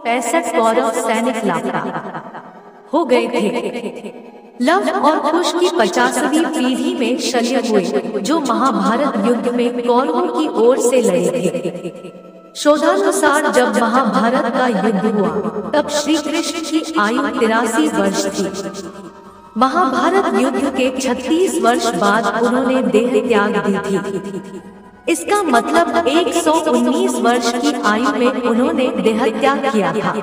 65 कौरव सैनिक लापता हो गए थे। लव और कुश की 50वीं पीढ़ी में शल्य हुए, जो महाभारत युद्ध में कौरवों की ओर से लड़े थे। शोधानुसार जब महाभारत का युद्ध हुआ, तब श्री कृष्ण की आयु 83 वर्ष थी। महाभारत युद्ध के 36 वर्ष बाद उन्होंने देह त्याग दी थी। इसका मतलब 119 वर्ष की आयु में उन्होंने देह त्याग किया था।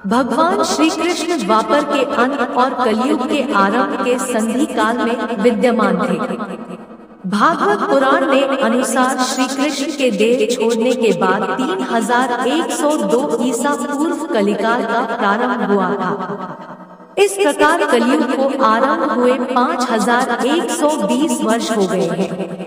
भगवान श्री कृष्ण द्वापर के अंत और कलयुग के आरंभ के संधि काल में विद्यमान थे। भागवत पुराण में अनुसार श्री कृष्ण के देह छोड़ने के बाद 3102 ईसा पूर्व कलिकाल का प्रारंभ हुआ था। इस प्रकार कलयुग को आरंभ हुए 5120 वर्ष हो गए हैं।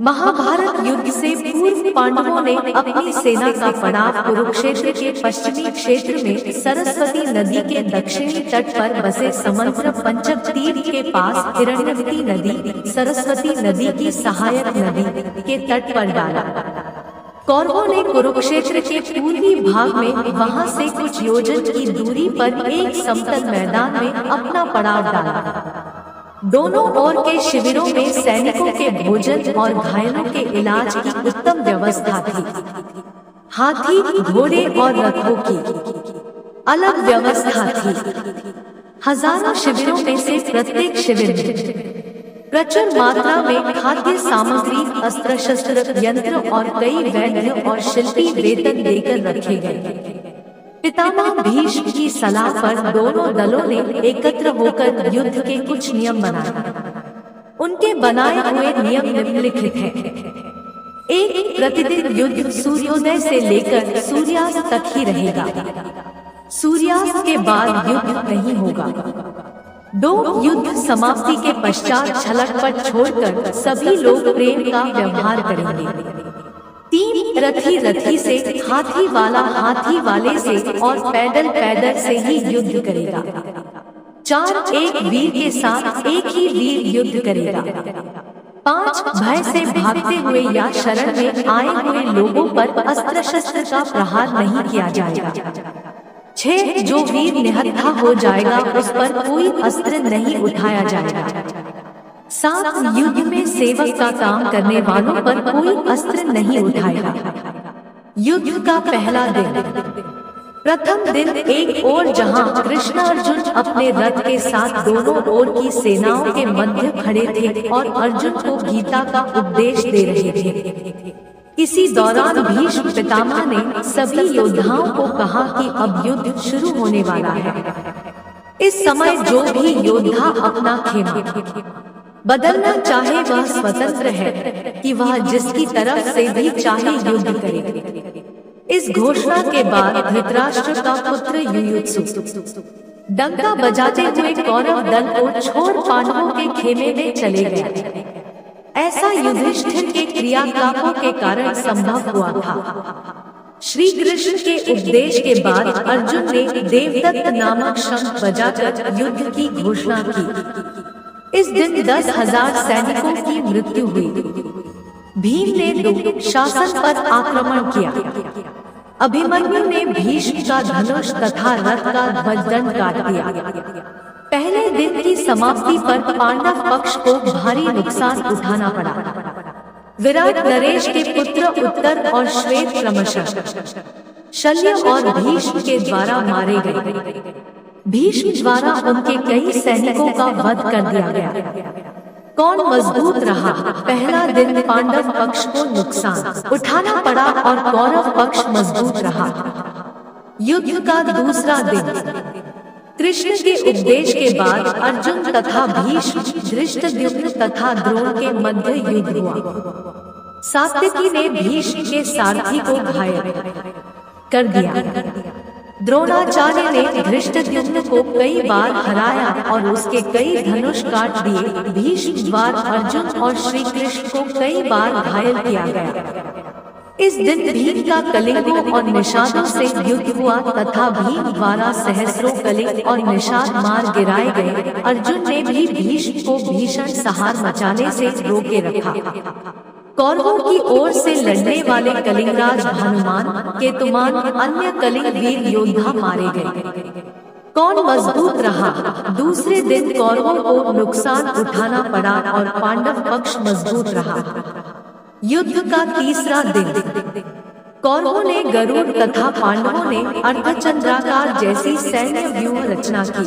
महाभारत युद्ध से पूर्व पांडवों ने अपनी सेना का पड़ाव कुरुक्षेत्र के पश्चिमी क्षेत्र में सरस्वती नदी के दक्षिणी तट पर बसे समंत्र पंचक तीर्थ के पास हिरण्यवती नदी, सरस्वती नदी की सहायक नदी के तट पर डाला। कौरवों ने कुरुक्षेत्र के पूर्वी भाग में वहां से कुछ योजन की दूरी पर एक समतल मैदान में अपना पड़ाव डाला। दोनों ओर के शिविरों में सैनिकों के भोजन और घायलों के इलाज की उत्तम व्यवस्था थी। हाथी, घोड़े और रथों की अलग व्यवस्था थी। हजारों शिविरों में से प्रत्येक शिविर में प्रचुर मात्रा में खाद्य सामग्री, अस्त्र शस्त्र, यंत्र और कई वैद्य और शिल्पी वेतन देकर रखे गए। पितामह भीष्म की सलाह पर दोनों दलों ने एकत्र होकर युद्ध के कुछ नियम बनाए। उनके बनाए हुए नियम निम्नलिखित हैं। 1. प्रतिदिन युद्ध सूर्योदय से लेकर सूर्यास्त तक ही रहेगा। सूर्यास्त के बाद युद्ध नहीं होगा। 2. युद्ध समाप्ति के पश्चात छलकपट छोड़कर सभी लोग प्रेम का व्यवहार करेंगे। 3. रथी रथी से, हाथी वाला हाथी वाले से और पैदल पैदल से ही युद्ध करेगा। 4. एक वीर के साथ एक ही वीर युद्ध करेगा। 5. भय से भागते हुए या शरण में आए हुए लोगों पर अस्त्र शस्त्र का प्रहार नहीं किया जाएगा। 6. जो वीर निहत्था हो जाएगा उस पर कोई अस्त्र नहीं उठाया जाएगा। 7. युद्ध में सेवक का काम करने वालों पर कोई अस्त्र नहीं उठाएगा। युद्ध का पहला दिन। प्रथम दिन एक ओर जहां कृष्ण अर्जुन अपने रथ के साथ दोनों ओर की सेनाओं के मध्य खड़े थे और अर्जुन को गीता का उपदेश दे रहे थे। इसी दौरान भीष्म पितामह ने सभी योद्धाओं को कहा कि अब युद्ध शुरू होने वाला है। इस समय जो भी योद्धा अपना खेमा बदलना चाहे वह स्वतंत्र है कि वह जिसकी तरफ से भी चाहे युद्ध करे। इस घोषणा के बाद धृतराष्ट्र का पुत्र युयुत्सु डंका बजाते हुए कौरव दल को छोड़ पांडवों के खेमे में चले गए। ऐसा युधिष्ठिर के क्रियाकलापों के कारण संभव हुआ था। श्री कृष्ण के उपदेश के बाद अर्जुन ने देवदत्त नामक शंख बजाकर युद्ध की घोषणा की। इस दिन 10,000 सैनिकों की मृत्यु हुई। भीम ने दो शासन पर आक्रमण किया। अभिमन्यु ने भीष्म का धनुष तथा रथ का ध्वजदंड काट दिया। पहले दिन की समाप्ति पर पांडव पक्ष को भारी नुकसान उठाना पड़ा। विराट नरेश के पुत्र उत्तर और श्वेत क्रमशः शल्य और भीष्म के द्वारा मारे गए। भीष्म द्वारा उनके कई सैनिकों का वध कर दिया गया। कौन मजबूत रहा? पहला दिन पांडव पक्ष को नुकसान उठाना पड़ा और कौरव पक्ष मजबूत रहा। युद्ध का दूसरा दिन। कृष्ण के उपदेश के बाद अर्जुन तथा भीष्म, धृष्टद्युम्न तथा द्रोण के मध्य युद्ध हुआ। सात्यकी ने भीष्म के सारथी को घायल कर दिया। द्रोणाचार्य ने धृष्टद्युम्न को कई बार हराया और उसके कई धनुष काट दिए। भीष्म द्वारा अर्जुन और श्री कृष्ण को कई बार घायल किया गया। इस दिन भीम का कलिंगों और निषादों से युद्ध हुआ तथा भीम द्वारा सहस्रों कलिंग और निषाद मार गिराए गए। अर्जुन ने भी भीष्म को भीषण संहार मचाने से रोके रखा। कौरवों की ओर से लड़ने वाले कलिंगराज भानुमान, केतुमान, अन्य कलिंग वीर योद्धा मारे गए। कौन मजबूत रहा? दूसरे दिन कौरवों को नुकसान उठाना पड़ा और पांडव पक्ष मजबूत रहा। युद्ध का तीसरा दिन कौरवों ने गरुड़ तथा पांडवों ने अर्धचंद्राकार जैसी सैन्य व्यूह रचना की।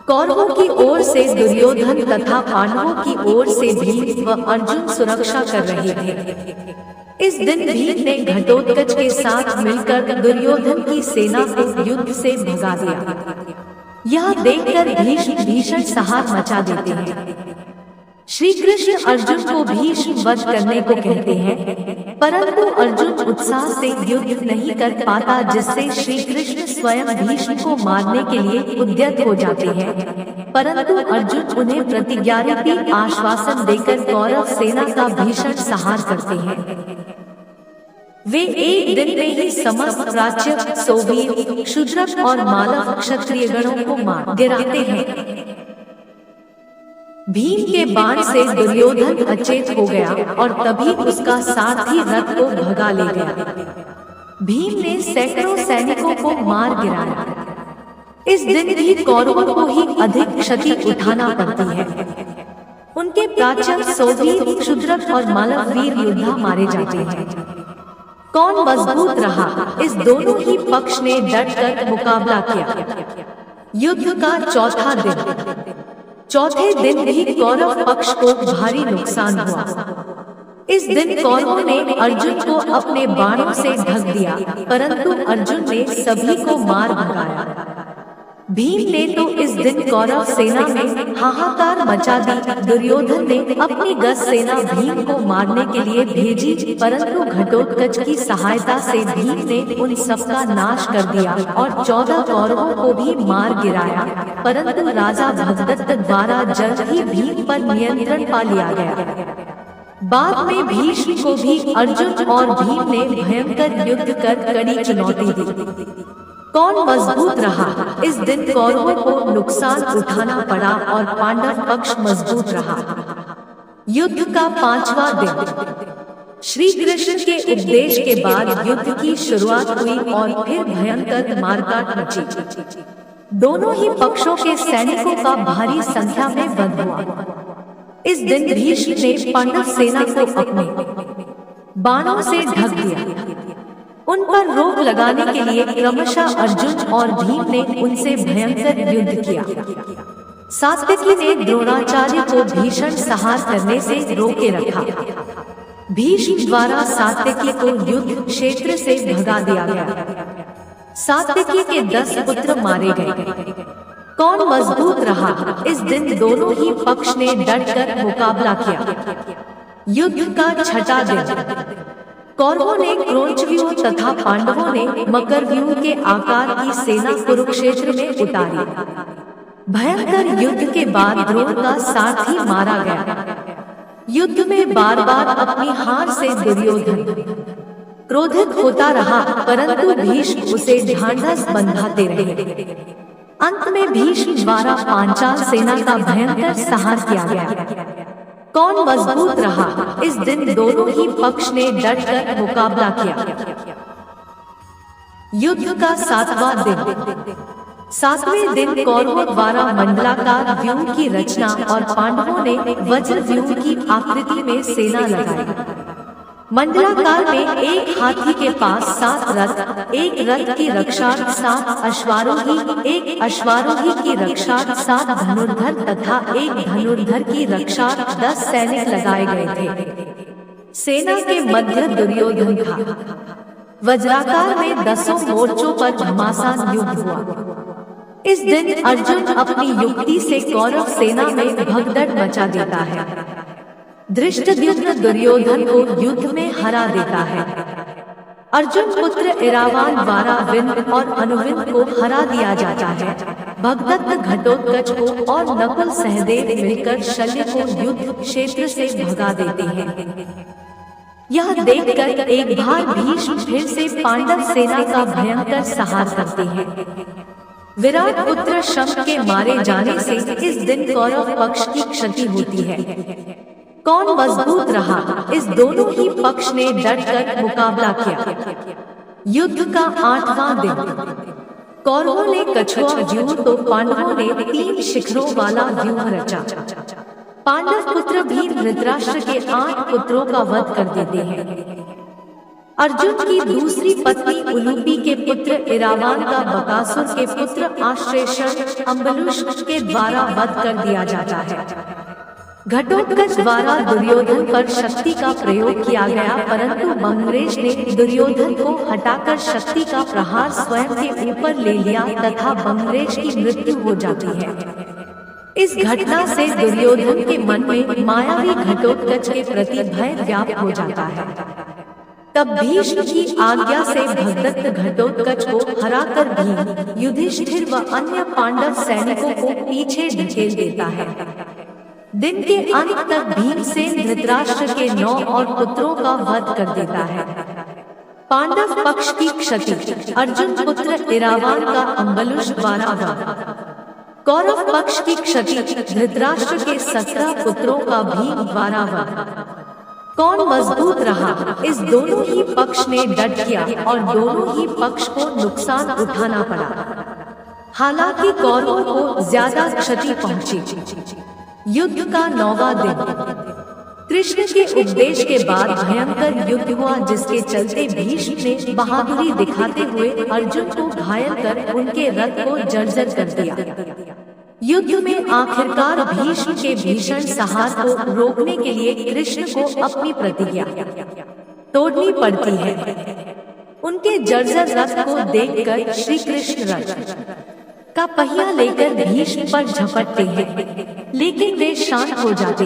कौरवों की ओर से दुर्योधन तथा पांडवों की ओर से भीम व अर्जुन सुरक्षा कर रहे थे। इस दिन भीम ने घटोत्कच के साथ मिलकर दुर्योधन की सेना को युद्ध से भगा दिया। यह देखकर भीष्म भीषण सहार मचा देते हैं। श्री कृष्ण अर्जुन को भीष्म वध करने को कहते हैं, परंतु अर्जुन उत्साह से युद्ध नहीं कर पाता, जिससे श्री कृष्ण स्वयं भीष्म को मारने के लिए उद्यत हो जाते हैं। परंतु अर्जुन उन्हें प्रतिज्ञारूपी आश्वासन देकर कौरव सेना का भीषण संहार करते हैं। वे एक दिन में ही समस्त राज्य, सौवीर, शूद्रक और मालव क्षत्रिय गणों को मार गिराते हैं। भीम के बाण से दुर्योधन अचेत हो गया और तभी उसका सारथी रथ को भगा ले गया। भीम ने सैकड़ों सैनिकों को मार गिराया। इस दिन भी कौरवों को ही अधिक क्षति उठाना पड़ती है। उनके प्राचीन, सौवीर, शूद्रक और मालव वीर योद्धा मारे जाते हैं। कौन मजबूत रहा? इस दोनों ही पक्ष ने डटकर मुकाबला किया। युद्ध का चौथा दिन चौथे दिन भी कौरव पक्ष को भारी नुकसान हुआ। इस दिन कौरवों ने अर्जुन को अपने बाणों से ढक दिया, परंतु अर्जुन ने सभी को मार भगाया। भीम ने तो इस दिन कौरव सेना में हाहाकार मचा दी। दुर्योधन ने अपनी 10 सेना भीम को मारने के लिए भेजी, परंतु घटोत्कच की सहायता से भीम ने उन सबका नाश कर दिया और 14 कौरवों को भी मार गिराया। परंतु राजा भगदत्त द्वारा जल्द ही भीम पर नियंत्रण पा लिया गया। बाद में भीष्म को भी अर्जुन और भीम ने भयंकर युद्ध कर कड़ी चुनौती दी। कौन मजबूत रहा? इस दिन कौरवों को नुकसान उठाना पड़ा और पांडव पक्ष मजबूत रहा। युद्ध का पांचवा दिन श्री कृष्ण के उपदेश के बाद युद्ध की शुरुआत हुई और फिर भयंकर मारकाट मची। दोनों ही पक्षों के सैनिकों का भारी संख्या में वध हुआ। इस दिन भीष्म ने पांडव सेना को अपने बाणों से ढक दिया। उन पर रोक लगाने के लिए क्रमशः अर्जुन और भीम ने उनसे भयंकर युद्ध किया। सात्यकी ने द्रोणाचार्य को भीषण संहार करने से रोके रखा। भीष्म द्वारा सात्यकी को युद्ध क्षेत्र से भगा दिया गया। सात्यकी के 10 पुत्र मारे गए। कौन मजबूत रहा? इस दिन दोनों ही पक्ष ने डटकर मुकाबला किया। युद्ध का छठा दिन कौरवों ने क्रोंचव्यूह तथा पांडवों ने मकरव्यूह के आकार की सेना कुरुक्षेत्र में उतारी। भयंकर युद्ध के बाद द्रोण का सारथी मारा गया। युद्ध में बार बार अपनी हार से दुर्योधन क्रोधित होता रहा, परंतु भीष्म उसे ढांढस बंधाते रहे। अंत में भीष्म द्वारा पांचाल सेना का भयंकर संहार किया गया। कौन मजबूत रहा? इस दिन दोनों ही पक्ष ने डटकर मुकाबला किया। युद्ध का सातवां दिन सातवें दिन कौरवों द्वारा मंडलाकार व्यूह की रचना और पांडवों ने वज्र व्यूह की आकृति में सेना लगाई। मंडलाकार में एक हाथी के पास 7 रथ, एक रथ की रक्षार्थ 7 अश्वारोही, एक अश्वारोही की रक्षार्थ 7 धनुर्धर तथा एक धनुर्धर की रक्षार्थ 10 सैनिक लगाए गए थे। सेना के मध्य दुर्योधन था। वज्राकार में 10 मोर्चों पर घमासान युद्ध हुआ। इस दिन अर्जुन अपनी युक्ति से कौरव सेना में भगदड़ मचा देता है। धृष्टद्युम्न दुर्योधन को युद्ध में हरा देता है। अर्जुन पुत्र इरावान द्वारा विंद और अनुविंद को हरा दिया जाता है। भगदत्त घटोत्कच को और नकुल सहदेव मिलकर शल्य को युद्ध क्षेत्र से भगा देते हैं। यह देखकर एक बार भीष्म फिर से पांडव सेना का भयंकर संहार करते हैं। विराट पुत्र शम के मारे जाने से इस दिन कौरव पक्ष की क्षति होती है। कौन मजबूत रहा, इस दोनों ही पक्ष ने डटकर मुकाबला किया। युद्ध का 8वां दिन। कौरवों ने कछुआ व्यूह तो पांडवों ने 3 शिखरों वाला व्यूह रचा। पांडव पुत्र भी धृतराष्ट्र के 8 पुत्रों का वध कर देते हैं। अर्जुन की दूसरी पत्नी उलूपी के पुत्र इरावान का बकासुर के पुत्र आश्लेषण अम्बलुष के द्वारा वध कर दिया जाता है। घटोत्कच द्वारा दुर्योधन पर शक्ति का प्रयोग किया गया, परंतु बंगरेश ने दुर्योधन को हटाकर शक्ति का प्रहार स्वयं के ऊपर ले लिया तथा बंगरेश की मृत्यु हो जाती है। इस घटना से दुर्योधन के मन में मायावी घटोत्कच के प्रति भय व्याप्त हो जाता है। तब भीष्म की आज्ञा से भगदत्त घटोत्कच को हराकर भीम, युधिष्ठिर व अन्य पांडव सैनिकों को पीछे ढकेल देता है। दिन के अंत तक भीमसेन धृतराष्ट्र के 9 और पुत्रों का वध कर देता है। पांडव पक्ष की क्षति। अर्जुन पुत्र इरावान का अम्बलुष द्वारा वध। कौरव पक्ष की क्षति। धृतराष्ट्र के 17 पुत्रों का भीम द्वारा वध। कौन मजबूत रहा, इस दोनों ही पक्ष ने डट किया और दोनों ही पक्ष को नुकसान उठाना पड़ा। हालांकि कौरवों को ज्यादा क्षति पहुंची। युद्ध का 9वां दिन। कृष्ण के उपदेश के बाद भयंकर युद्ध हुआ, जिसके चलते भीष्म ने बहादुरी दिखाते हुए अर्जुन को घायल कर उनके रथ को जर्जर कर दिया। युद्ध में आखिरकार भीष्म के भीषण संहार को रोकने के लिए कृष्ण को अपनी प्रतिज्ञा तोड़नी पड़ती है। उनके जर्जर रथ को देखकर श्री कृष्ण रथ का पहिया लेकर भीष्म पर झपटते हैं, लेकिन वे शांत हो जाते